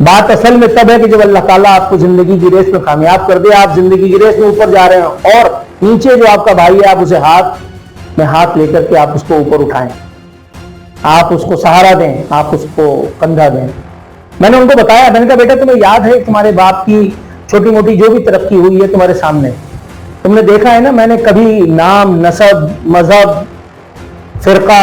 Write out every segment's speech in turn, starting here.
بات اصل میں تب ہے کہ جب اللہ تعالیٰ آپ کو زندگی کی ریس میں کامیاب کر دے، آپ زندگی کی ریس میں اوپر جا رہے ہیں اور نیچے جو آپ کا بھائی ہے، آپ اسے ہاتھ میں ہاتھ لے کر کے آپ اس کو اوپر اٹھائیں، آپ اس کو سہارا دیں، آپ اس کو کندھا دیں۔ میں نے ان کو بتایا، میں نے کہا بیٹا تمہیں یاد ہے تمہارے باپ کی چھوٹی موٹی جو بھی ترقی ہوئی ہے تمہارے سامنے، تم نے دیکھا ہے نا، میں نے کبھی نام، نسب، مذہب، فرقہ،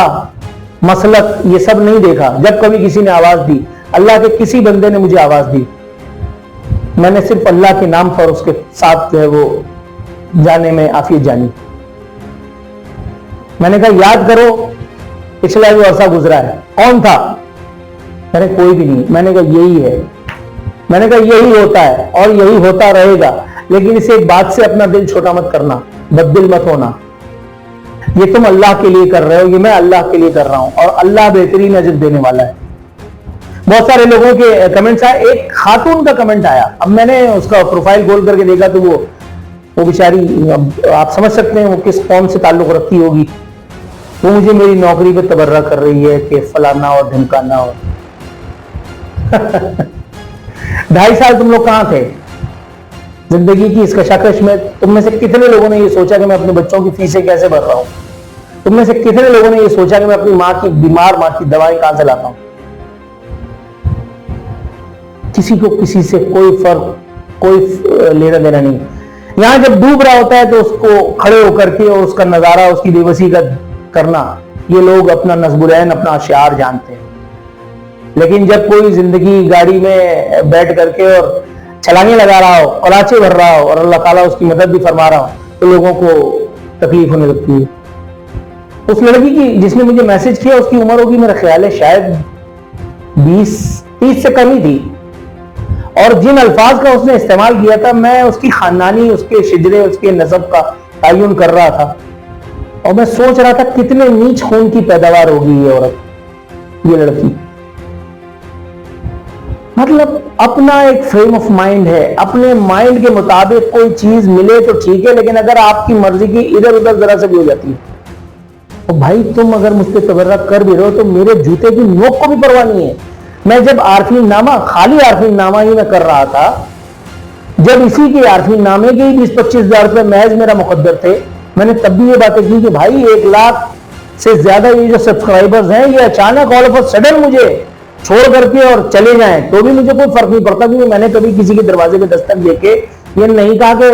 مسلک یہ سب نہیں دیکھا۔ جب کبھی کسی نے آواز دی، اللہ کے کسی بندے نے مجھے آواز دی، میں نے صرف اللہ کے نام پر اس کے ساتھ جو ہے وہ جانے میں عافیت جانی۔ میں نے کہا یاد کرو پچھلا جو عرصہ گزرا ہے کون تھا؟ میں نے کوئی بھی نہیں۔ میں نے کہا یہی ہے، میں نے کہا یہی ہوتا ہے اور یہی ہوتا رہے گا، لیکن اسے ایک بات سے اپنا دل چھوٹا مت کرنا، بد دل مت ہونا۔ یہ تم اللہ کے لیے کر رہے ہو، یہ میں اللہ کے لیے کر رہا ہوں، اور اللہ بہترین اجر دینے والا ہے۔ بہت سارے لوگوں کے کمنٹس آئے، ایک خاتون کا کمنٹ آیا، اب میں نے اس کا پروفائل کھول کر کے دیکھا تو وہ بیچاری، آپ سمجھ سکتے ہیں وہ کس قوم سے تعلق رکھتی ہوگی۔ وہ مجھے میری نوکری پہ تبرہ کر رہی ہے کہ فلانا اور ڈھمکانا اور 2.5 سال تم لوگ کہاں تھے زندگی کی اس کشاکش میں؟ تم میں سے کتنے لوگوں نے یہ سوچا کہ میں اپنے بچوں کی فیسیں کیسے بھر رہا ہوں؟ تم میں سے کتنے لوگوں نے یہ سوچا کہ میں اپنی ماں کی بیمار ماں کی دوائیں کہاں سے لاتا ہوں؟ کسی کو کسی سے کوئی فرق، کوئی لینا دینا نہیں۔ یہاں جب ڈوب رہا ہوتا ہے تو اس کو کھڑے ہو کر کے اور اس کا نظارہ، اس کی بے بسی کا کرنا، یہ لوگ اپنا نصب العین، اپنا شعار جانتے ہیں۔ لیکن جب کوئی زندگی گاڑی میں بیٹھ کر کے اور چھلانگیں لگا رہا ہو، قلاچے بھر رہا ہو اور اللہ تعالیٰ اس کی مدد بھی فرما رہا ہو تو لوگوں کو تکلیف ہونے لگتی ہے۔ اس لڑکی کی جس نے مجھے میسج کیا، اس کی عمر ہوگی میرا خیال ہے شاید 20-30 سے کم ہی تھی، اور جن الفاظ کا اس نے استعمال کیا تھا، میں اس کی خاندانی، اس کے شجرے، اس کے نسب کا تعین کر رہا تھا، اور میں سوچ رہا تھا کتنے نیچ خون کی پیداوار ہوگی یہ عورت، یہ لڑکی۔ مطلب اپنا ایک فریم آف مائنڈ ہے، اپنے مائنڈ کے مطابق کوئی چیز ملے تو ٹھیک ہے، لیکن اگر آپ کی مرضی کی ادھر ادھر ذرا سے بھی ہو جاتی ہے، تو بھائی تم اگر مجھ پہ تبرہ کر بھی رہے ہو تو میرے جوتے کی نوک کو بھی پرواہ نہیں ہے۔ میں جب عارفین نامہ، خالی عارفین نامہ ہی میں کر رہا تھا، جب اسی کے عارفین نامے کے 20-25 ہزار روپے محض میرا مقدر تھے، میں نے تب بھی یہ باتیں کی کہ بھائی 1 لاکھ سے زیادہ یہ جو سبسکرائبرز ہیں، یہ اچانک آل آف اے سڈن مجھے چھوڑ کر کے اور چلے جائیں تو بھی مجھے کوئی فرق نہیں پڑتا، کیونکہ میں نے کبھی کسی کے دروازے پہ دستک دے کے یہ نہیں کہا کہ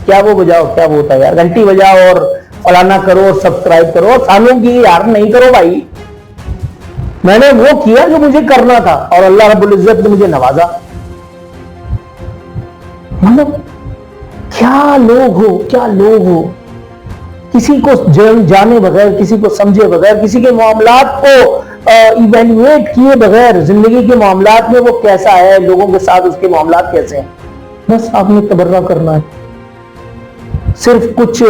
کیا وہ بجاؤ، کیا وہ ہوتا ہے یار، گھنٹی بجاؤ اور فلانا کرو اور سبسکرائب کرو اور سالوں کی یار نہیں کرو بھائی۔ میں نے وہ کیا جو مجھے کرنا تھا اور اللہ رب العزت نے مجھے نوازا۔ مطلب کیا لوگ ہو، کیا لوگ ہو، کسی کو جانے بغیر، کسی کو سمجھے بغیر، کسی کے معاملات کو ایویلویٹ کیے بغیر زندگی کے معاملات میں وہ کیسا ہے، لوگوں کے ساتھ اس کے معاملات کیسے ہیں، بس آپ نے تبرہ کرنا ہے۔ صرف کچھ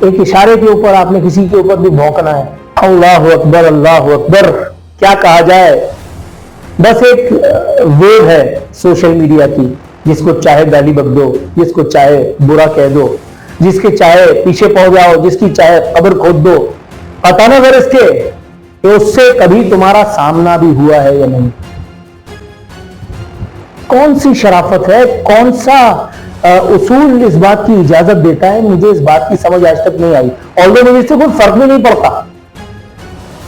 ایک اشارے کے اوپر آپ نے کسی کے اوپر بھی بھونکنا ہے، اللہ اکبر، اللہ اکبر، کیا کہا جائے۔ بس ایک ویو ہے سوشل میڈیا کی، جس کو چاہے گالی بک دو، جس کو چاہے برا کہہ دو، جس کے چاہے پیچھے پہنچ جاؤ، جس کی چاہے قبر کھود دو، پتہ نہ اگر اس کے کہ اس سے کبھی تمہارا سامنا بھی ہوا ہے یا نہیں۔ کون سی شرافت ہے، کون سا اصول اس بات کی اجازت دیتا ہے؟ مجھے اس بات کی سمجھ آج تک نہیں آئی، اور مجھے اس سے کوئی فرق بھی نہیں پڑتا۔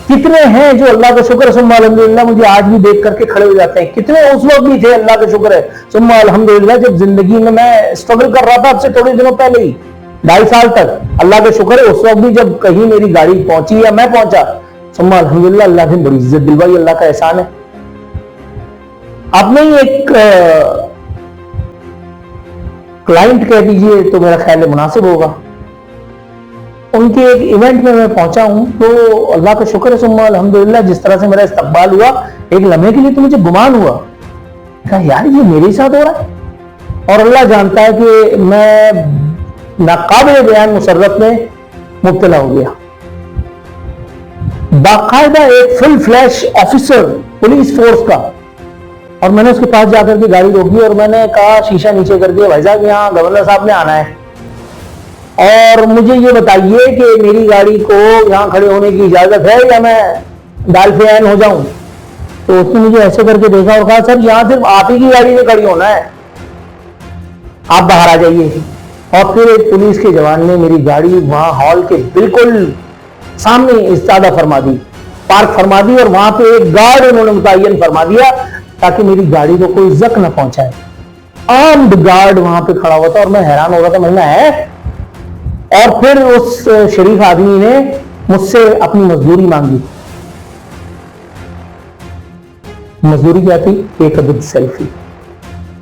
کتنے ہیں جو اللہ کا شکر ہے ثم الحمدللہ مجھے آج بھی دیکھ کر کے کھڑے ہو جاتے ہیں، کتنے اس وقت بھی تھے اللہ کا شکر ہے ثم الحمدللہ جب زندگی میں میں اسٹرگل کر رہا تھا، اب سے تھوڑے دنوں پہلے ہی 2.5 سال تک، اللہ کا شکر ہے اس وقت بھی جب کہیں میری گاڑی پہنچی یا میں پہنچا، ثم الحمدللہ اللہ نے بڑی عزت دلوائی، اللہ کا احسان ہے۔ اب نہیں ایک کلائنٹ کہہ دیجئے تو میرا خیال مناسب ہوگا، ان کے ایک ایونٹ میں پہنچا ہوں تو اللہ کا شکر ہے ثم الحمدللہ جس طرح سے میرا استقبال ہوا، ایک لمحے کے لیے تو مجھے گمان ہوا، کہا یار یہ میرے ساتھ ہو رہا ہے، اور اللہ جانتا ہے کہ میں ناقابل بیان مسرت میں مبتلا ہو گیا۔ باقاعدہ ایک فل فلیش آفیسر پولیس فورس کا، اور میں نے اس کے پاس جا کر کے گاڑی روکی اور میں نے کہا شیشہ نیچے کر دیا، بھائی صاحب یہاں گورنر صاحب نے آنا ہے اور مجھے یہ بتائیے کہ میری گاڑی کو یہاں کھڑے ہونے کی اجازت ہے یا میں دال فین ہو جاؤں؟ تو اس نے مجھے ایسے کر کے دیکھا اور کہا سر یہاں صرف آپ ہی کی گاڑی میں کھڑی ہونا ہے, آپ باہر آ جائیے. اور پھر ایک پولیس کے جوان نے میری گاڑی وہاں ہال کے بالکل سامنے استادہ فرما دی, پارک فرما دی, اور وہاں پہ ایک گارڈ انہوں نے متعین فرما دیا تاکہ میری گاڑی کو کوئی زخم نہ پہنچائے. آرمڈ گارڈ وہاں پہ کھڑا ہوا تھا اور میں حیران ہو رہا تھا, میں نے ہے. اور پھر اس شریف آدمی نے مجھ سے اپنی مزدوری مانگی. مزدوری کیا تھی؟ ایک عدد سیلفی.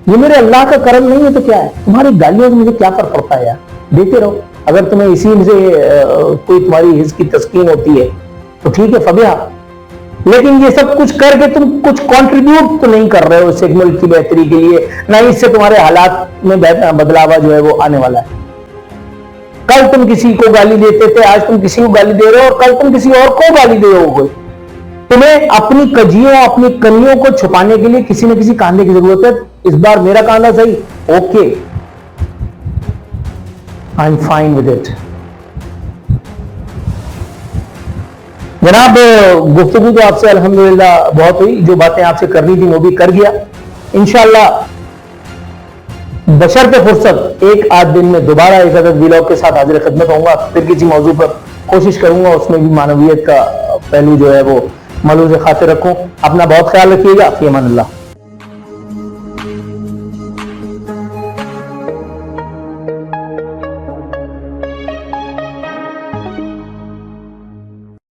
یہ میرے اللہ کا کرم نہیں ہے تو کیا ہے؟ تمہاری گالیوں سے مجھے کیا فرق پڑتا ہے یار, دیتے رہو. اگر تمہیں اسی سے کوئی تمہاری حس کی تسکین ہوتی ہے تو ٹھیک ہے فبیہ, لیکن یہ سب کچھ کر کے تم کچھ کنٹریبیوٹ تو نہیں کر رہے ہو اس ایک ملک کی بہتری کے لیے, نہ اس سے تمہارے حالات میں بدلاوا جو ہے وہ آنے والا ہے. کل تم کسی کو گالی دیتے تھے, آج تم کسی کو گالی دے رہے ہو, اور کل تم کسی اور کو گالی دے رہے ہو. تمہیں اپنی کجیوں اپنی کنیوں کو چھپانے کے لیے کسی نہ کسی کاندھے کی ضرورت ہے. اس بار میرا کاندھا صحیح, okay, I am fine with it. جناب گفتگو تو آپ سے الحمدللہ بہت ہوئی, جو باتیں آپ سے کرنی تھی وہ بھی کر گیا. انشاءاللہ بشرط فرصت ایک آدھ دن میں دوبارہ ایک عدد ویلاگ کے ساتھ حاضر خدمت ہوں گا. پھر کسی موضوع پر کوشش کروں گا اس میں بھی معنویت کا پہلو جو ہے وہ ملحوظ خاطر رکھوں. اپنا بہت خیال رکھیے گا. فی امان اللہ.